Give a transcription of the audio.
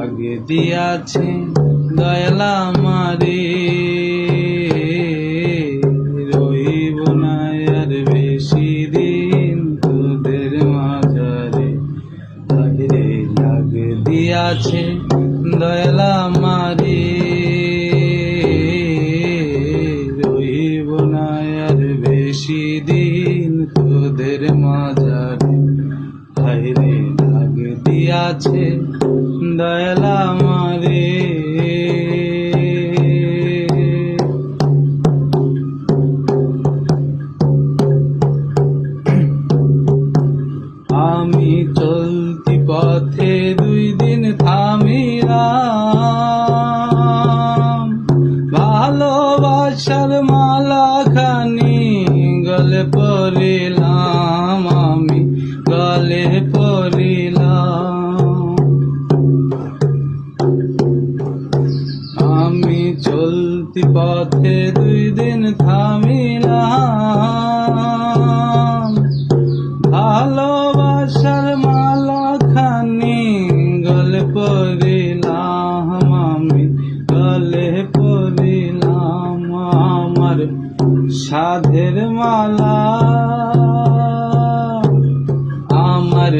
লাগে দিয়াছে দয়াল আমারে, রইব না আর বেশি দিন তোদের মাঝারে। লাগে লাগে দিয়াছে দয়াল আমারে, রইব না আর বেশি দিন তোদের মাঝারে। হায়রে লাগে দিয়াছে দয়াল আমারে। আমি চলতি পথে 2 দিন থামিলাম, ভালোবাসার মালাখানি গলে পড়িলাম, আমি গলে পড়িলাম। আমি চলতি পথে 2 দিন থামিলাম, ভালোবাসার মালাখানি গলে পড়িলাম, আমি গলে পড়িলাম। আমার সাধের মালা, আমার